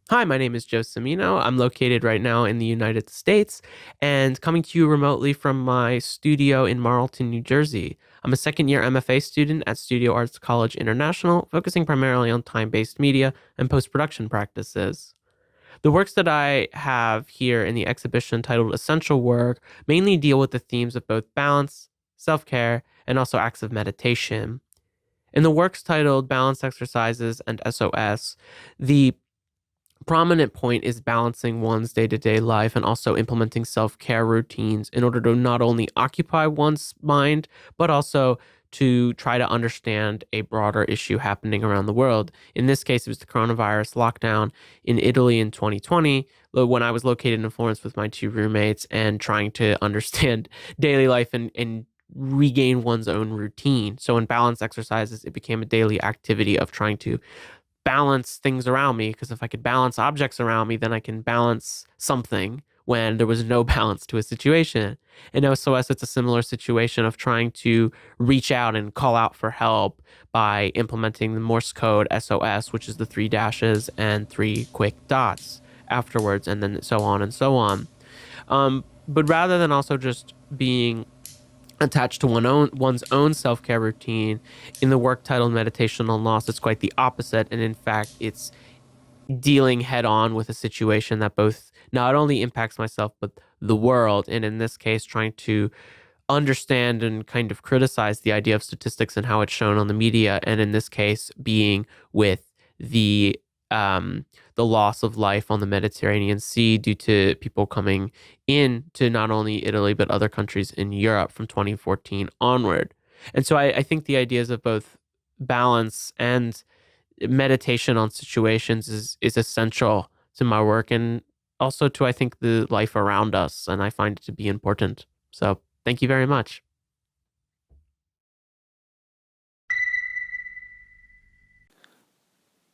Hi, my name is Joe Cimino. I'm located right now in the United States and coming to you remotely from my studio in Marlton, New Jersey. I'm a second year MFA student at Studio Arts College International, focusing primarily on time-based media and post-production practices. The works that I have here in the exhibition titled Essential Work mainly deal with the themes of both balance, self-care, and also acts of meditation. In the works titled Balance Exercises and SOS, the prominent point is balancing one's day to day life and also implementing self care routines in order to not only occupy one's mind, but also to try to understand a broader issue happening around the world. In this case, it was the coronavirus lockdown in Italy in 2020, when I was located in Florence with my two roommates and trying to understand daily life and regain one's own routine. So, in balance exercises, it became a daily activity of trying to balance things around me, because if I could balance objects around me, then I can balance something when there was no balance to a situation. In SOS, it's a similar situation of trying to reach out and call out for help by implementing the Morse code SOS, which is the three dashes and three quick dots afterwards, and then so on and so on. But rather than also just being attached to one's own self-care routine in the work titled Meditation on Loss, it's quite the opposite, and in fact it's dealing head on with a situation that both not only impacts myself but the world, and in this case trying to understand and kind of criticize the idea of statistics and how it's shown on the media, and in this case being with the um, the loss of life on the Mediterranean Sea due to people coming in to not only Italy but other countries in Europe from 2014 onward. And so I think the ideas of both balance and meditation on situations is essential to my work, and also to, I think, the life around us, and I find it to be important. So thank you very much.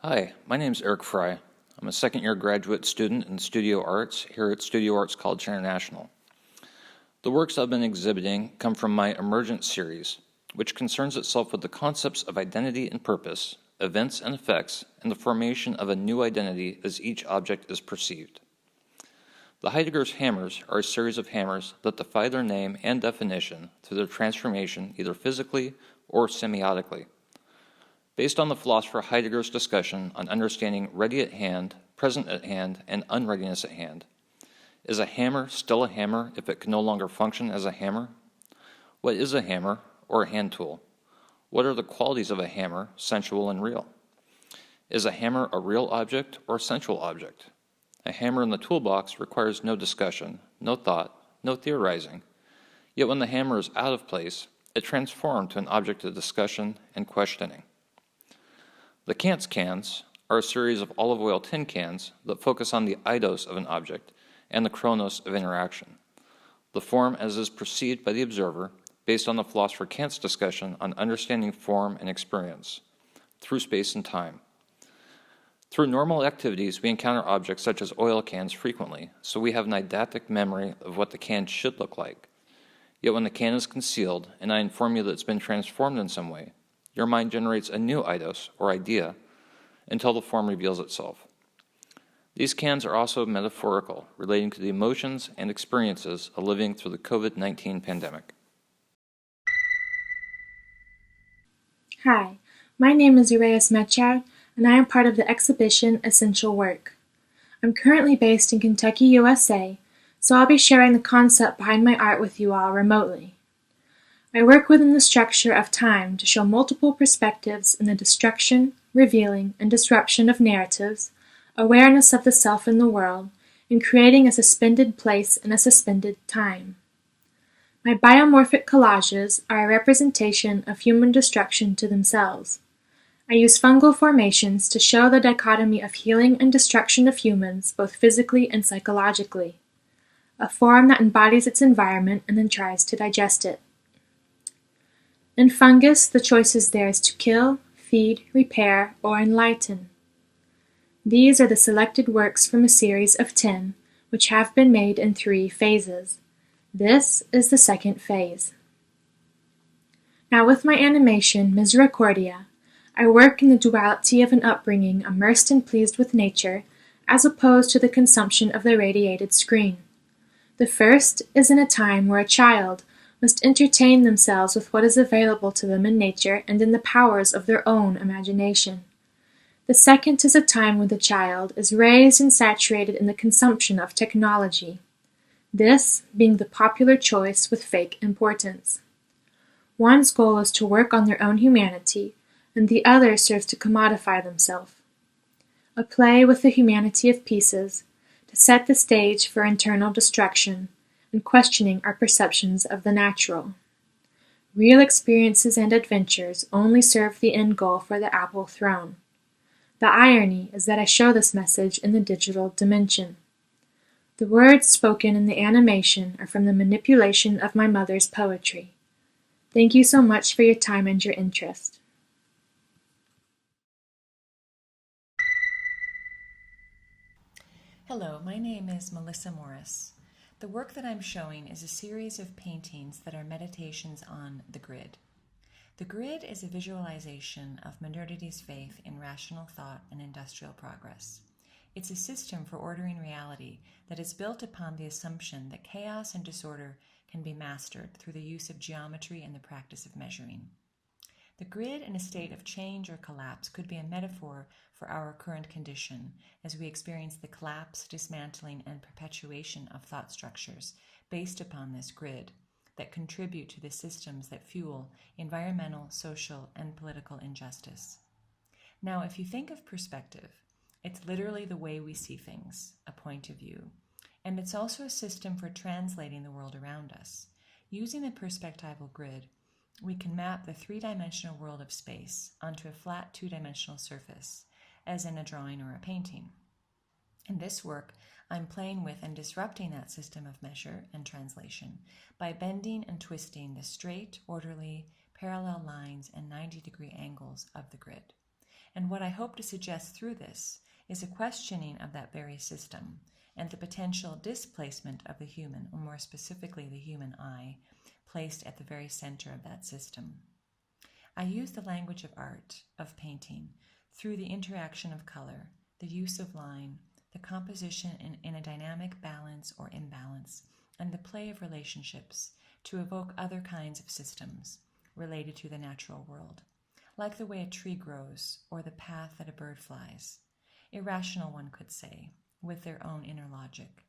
Hi, my name is Eric Frey. I'm a second-year graduate student in Studio Arts here at Studio Arts College International. The works I've been exhibiting come from my Emergent series, which concerns itself with the concepts of identity and purpose, events and effects, and the formation of a new identity as each object is perceived. The Heidegger's hammers are a series of hammers that defy their name and definition through their transformation either physically or semiotically. Based on the philosopher Heidegger's discussion on understanding ready at hand, present at hand, and unreadiness at hand, is a hammer still a hammer if it can no longer function as a hammer? What is a hammer or a hand tool? What are the qualities of a hammer, sensual and real? Is a hammer a real object or a sensual object? A hammer in the toolbox requires no discussion, no thought, no theorizing. Yet when the hammer is out of place, it transforms to an object of discussion and questioning. The Kant's cans are a series of olive oil tin cans that focus on the eidos of an object and the chronos of interaction, the form as is perceived by the observer based on the philosopher Kant's discussion on understanding form and experience through space and time. Through normal activities, we encounter objects such as oil cans frequently, so we have an eidetic memory of what the can should look like. Yet when the can is concealed, and I inform you that it's been transformed in some way, your mind generates a new eidos, or idea, until the form reveals itself. These cans are also metaphorical, relating to the emotions and experiences of living through the COVID-19 pandemic. Hi, my name is Arais Meteyard, and I am part of the exhibition Essential Work. I'm currently based in Kentucky, USA, so I'll be sharing the concept behind my art with you all remotely. I work within the structure of time to show multiple perspectives in the destruction, revealing, and disruption of narratives, awareness of the self in the world, and creating a suspended place in a suspended time. My biomorphic collages are a representation of human destruction to themselves. I use fungal formations to show the dichotomy of healing and destruction of humans, both physically and psychologically, a form that embodies its environment and then tries to digest it. In fungus, the choice is theirs to kill, feed, repair, or enlighten. These are the selected works from a series of 10, which have been made in 3 phases. This is the second phase. Now with my animation, Misericordia, I work in the duality of an upbringing immersed and pleased with nature, as opposed to the consumption of the radiated screen. The first is in a time where a child must entertain themselves with what is available to them in nature and in the powers of their own imagination. The second is a time when the child is raised and saturated in the consumption of technology, this being the popular choice with fake importance. One's goal is to work on their own humanity, and the other serves to commodify themselves. A play with the humanity of pieces, to set the stage for internal destruction and questioning our perceptions of the natural. Real experiences and adventures only serve the end goal for the apple throne. The irony is that I show this message in the digital dimension. The words spoken in the animation are from the manipulation of my mother's poetry. Thank you so much for your time and your interest. Hello, my name is Melissa Morris. The work that I'm showing is a series of paintings that are meditations on the grid. The grid is a visualization of modernity's faith in rational thought and industrial progress. It's a system for ordering reality that is built upon the assumption that chaos and disorder can be mastered through the use of geometry and the practice of measuring. The grid in a state of change or collapse could be a metaphor for our current condition as we experience the collapse, dismantling, and perpetuation of thought structures based upon this grid that contribute to the systems that fuel environmental, social, and political injustice. Now, if you think of perspective, it's literally the way we see things, a point of view, and it's also a system for translating the world around us. Using the perspectival grid, we can map the three-dimensional world of space onto a flat two-dimensional surface, as in a drawing or a painting. In this work, I'm playing with and disrupting that system of measure and translation by bending and twisting the straight, orderly, parallel lines and 90-degree angles of the grid. And what I hope to suggest through this is a questioning of that very system and the potential displacement of the human, or more specifically the human eye, placed at the very center of that system. I use the language of art, of painting, through the interaction of color, the use of line, the composition in a dynamic balance or imbalance, and the play of relationships to evoke other kinds of systems related to the natural world, like the way a tree grows or the path that a bird flies. Irrational, one could say, with their own inner logic.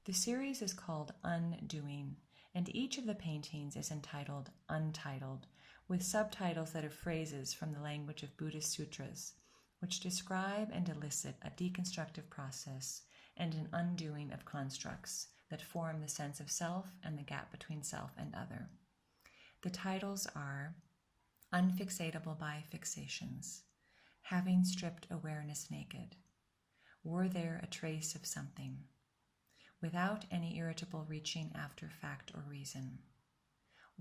The series is called Undoing, and each of the paintings is entitled Untitled, with subtitles that are phrases from the language of Buddhist sutras, which describe and elicit a deconstructive process and an undoing of constructs that form the sense of self and the gap between self and other. The titles are Unfixatable by Fixations, Having Stripped Awareness Naked, Were There a Trace of Something, Without Any Irritable Reaching After Fact or Reason,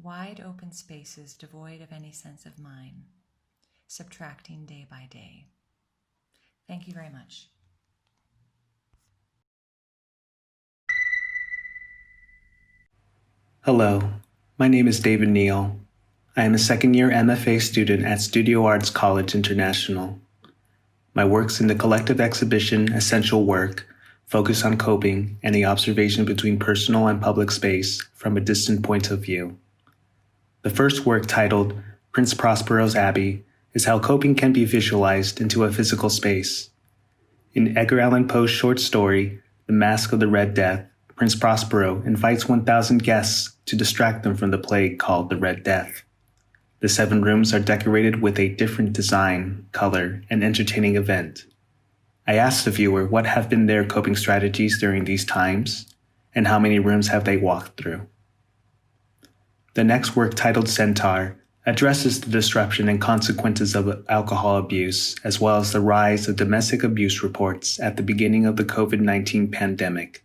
Wide Open Spaces Devoid of Any Sense of Mine, Subtracting Day by Day. Thank you very much. Hello, my name is David Neal. I am a second-year MFA student at Studio Arts College International. My works in the collective exhibition Essential Work focus on coping and the observation between personal and public space from a distant point of view. The first work, titled Prince Prospero's Abbey, is how coping can be visualized into a physical space. In Edgar Allan Poe's short story, The Masque of the Red Death, Prince Prospero invites 1,000 guests to distract them from the plague called the Red Death. The 7 rooms are decorated with a different design, color, and entertaining event. I asked the viewer what have been their coping strategies during these times, and how many rooms have they walked through. The next work, titled Centaur, addresses the disruption and consequences of alcohol abuse, as well as the rise of domestic abuse reports at the beginning of the COVID-19 pandemic.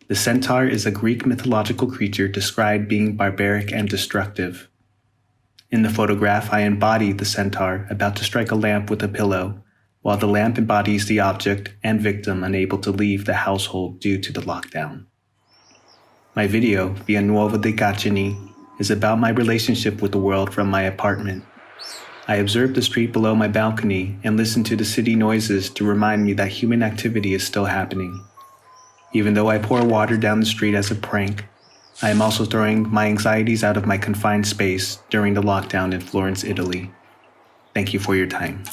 The centaur is a Greek mythological creature described being barbaric and destructive. In the photograph, I embody the centaur about to strike a lamp with a pillow, while the lamp embodies the object and victim unable to leave the household due to the lockdown. My video, Via Nuova dei Cacini, is about my relationship with the world from my apartment. I observe the street below my balcony and listen to the city noises to remind me that human activity is still happening. Even though I pour water down the street as a prank, I am also throwing my anxieties out of my confined space during the lockdown in Florence, Italy. Thank you for your time.